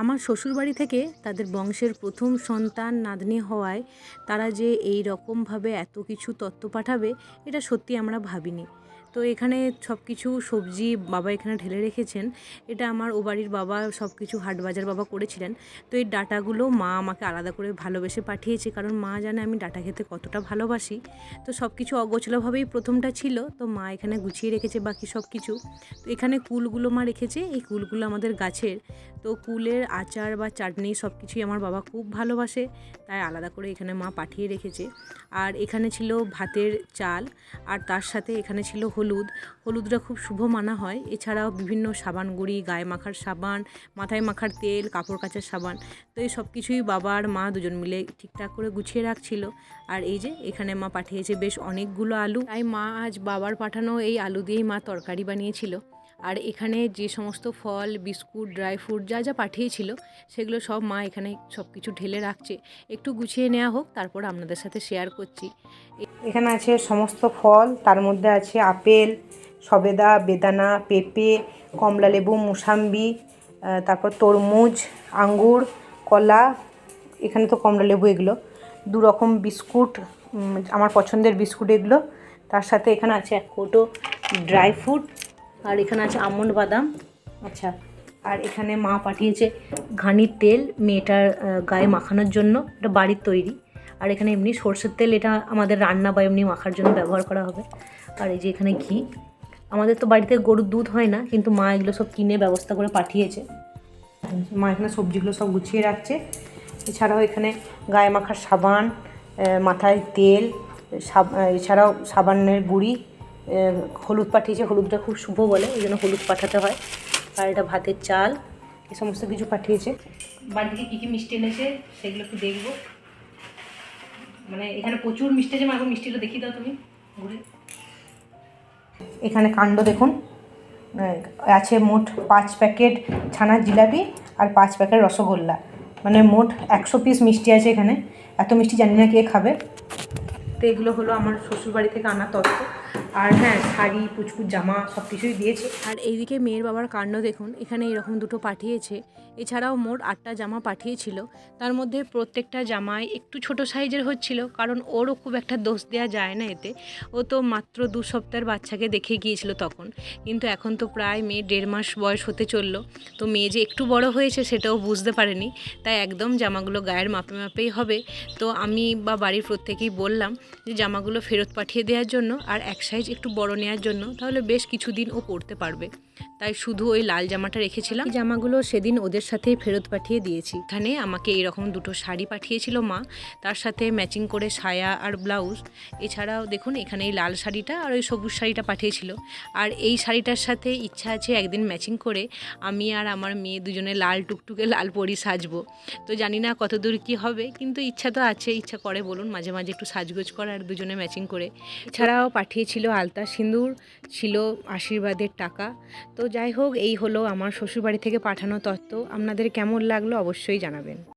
আমার শ্বশুরবাড়ি থেকে তাদের বংশের প্রথম সন্তান নাতনি হওয়ায় তারা যে এই রকমভাবে এত কিছু তত্ত্ব পাঠাবে এটা সত্যি আমরা ভাবিনি। তো এখানে সব কিছু সবজি বাবা এখানে ঢেলে রেখেছেন। এটা আমার ও বাড়ির বাবা সব কিছু হাট বাজার বাবা করেছিলেন। তো এই ডাঁটাগুলো মা আমাকে আলাদা করে ভালোবেসে পাঠিয়েছে, কারণ মা জানে আমি ডাঁটা খেতে কতটা ভালোবাসি। তো সব কিছু অগোছালোভাবেই প্রথমটা ছিল, তো মা এখানে গুছিয়ে রেখেছে বাকি সব কিছু। তো এখানে কুলগুলো মা রেখেছে, এই কুলগুলো আমাদের গাছের। তো কুলের আচার বা চাটনি সব কিছুই আমার বাবা খুব ভালোবাসে, তাই আলাদা করে এখানে মা পাঠিয়ে রেখেছে। আর এখানে ছিল ভাতের চাল, আর তার সাথে এখানে ছিল হলুদটা খুব শুভ মানা হয়। এছাড়াও বিভিন্ন সাবান গুঁড়ি, গায়ে মাখার সাবান, মাথায় মাখার তেল, কাপড় কাচার সাবান। তো এই সব কিছুই বাবা আর মা দুজন মিলে ঠিকঠাক করে গুছিয়ে রাখছিল। আর এই যে এখানে মা পাঠিয়েছে বেশ অনেকগুলো আলু, তাই মা আজ বাবার পাঠানো এই আলু দিয়েই মা তরকারি বানিয়েছিল। আর এখানে যে সমস্ত ফল, বিস্কুট, ড্রাই ফ্রুট যা যা পাঠিয়েছিল সেগুলো সব মা এখানে সব কিছু ঢেলে রাখছে। একটু গুছিয়ে নেওয়া হোক, তারপর আপনাদের সাথে শেয়ার করছি। এখানে আছে সমস্ত ফল, তার মধ্যে আছে আপেল, সবেদা, বেদানা, পেঁপে, কমলালেবু, মুসাম্বি, তারপর তরমুজ, আঙ্গুর, কলা, এখানে তো কমলালেবু, এগুলো 2 রকম বিস্কুট, আমার পছন্দের বিস্কুট এগুলো। তার সাথে এখানে আছে 1 কৌটো ড্রাই ফ্রুট, আর এখানে আছে আমন্ড বাদাম। আচ্ছা, আর এখানে মা পাঠিয়েছে ঘানির তেল মেয়েটার গায়ে মাখানোর জন্য, এটা বাড়ির তৈরি। আর এখানে এমনি সরষের তেল, এটা আমাদের রান্না বা এমনি মাখার জন্য ব্যবহার করা হবে। আর এই যে এখানে ঘি, আমাদের তো বাড়িতে গরুর দুধ হয় না, কিন্তু মা এগুলো সব কিনে ব্যবস্থা করে পাঠিয়েছে। মা এখানে সবজিগুলো সব গুছিয়ে রাখছে। এছাড়াও এখানে গায়ে মাখার সাবান, মাথায় তেল, এছাড়াও সাবানের গুঁড়ি, হলুদ পাঠিয়েছে, হলুদটা খুব শুভ বলে, ওই জন্য হলুদ পাঠাতে হয়। আর এটা ভাতের চাল, এই সমস্ত কিছু পাঠিয়েছে। বাড়ি থেকে কী কী মিষ্টি এনেছে সেগুলো একটু দেখবো। মানে এখানে প্রচুর মিষ্টি আছে, এখন মিষ্টিগুলো দেখিয়ে দাও তুমি ঘুরে। এখানে কাণ্ড দেখুন, আছে মোট 5 প্যাকেট ছানার জিলাপি আর 5 প্যাকেট রসগোল্লা, মানে মোট 100 পিস মিষ্টি আছে এখানে। এত মিষ্টি জানি না কে খাবে। তো এগুলো হলো আমার শ্বশুরবাড়ি থেকে আনা তত্ত্ব। আর হ্যাঁ, শাড়ি, পুচকুর জামা সব কিছুই দিয়েছে। আর এইদিকে মেয়ের বাবার কাণ্ড দেখুন, এখানে এরকম দুটো পাঠিয়েছে। এছাড়াও মোট 8টা জামা পাঠিয়েছিল, তার মধ্যে প্রত্যেকটা জামাই একটু ছোট সাইজের হচ্ছিল, কারণ ওরও খুব একটা দোষ দেওয়া যায় না এতে। ও তো মাত্র 2 সপ্তাহের বাচ্চাকে দেখে গিয়েছিল তখন, কিন্তু এখন তো প্রায় মেয়ে 1.5 মাস বয়স হতে চললো। তো মেয়ে যে একটু বড় হয়েছে সেটাও বুঝতে পারেনি, তাই একদম জামাগুলো গায়ের মাপে মাপেই হবে। তো আমি বা বাড়ির প্রত্যেকেই বললাম যে জামাগুলো ফেরত পাঠিয়ে দেওয়ার জন্য, আর 1 সাইজ একটু বড় নেওয়ার জন্য, তাহলে বেশ কিছুদিন ও পরতে পারবে। তাই শুধু ওই লাল জামাটা রেখেছিলাম, এই জামাগুলো সেদিন ওদের সাথেই ফেরত পাঠিয়ে দিয়েছি। এখানে আমাকে এরকম 2টো শাড়ি পাঠিয়েছিল মা, তার সাথে ম্যাচিং করে সায়া আর ব্লাউজ। এছাড়াও দেখুন এখানে এই লাল শাড়িটা আর ওই সবুজ শাড়িটা পাঠিয়েছিল। আর এই শাড়িটার সাথে ইচ্ছা আছে একদিন ম্যাচিং করে আমি আর আমার মেয়ে দুজনে লাল টুকটুকে লাল পরি সাজবো। তো জানি না কতদূর কি হবে, কিন্তু ইচ্ছা তো আছে, ইচ্ছা করে বলুন মাঝে মাঝে একটু সাজগোজ করার দুজনে ম্যাচিং করে। এছাড়াও পাঠিয়েছিল আলতা সিঁদুর, ছিল আশীর্বাদের টাকা। তো যাই হোক, এই হলো আমার শ্বশুরবাড়ি থেকে পাঠানো তত্ত্ব। আপনাদের কেমন লাগলো অবশ্যই জানাবেন।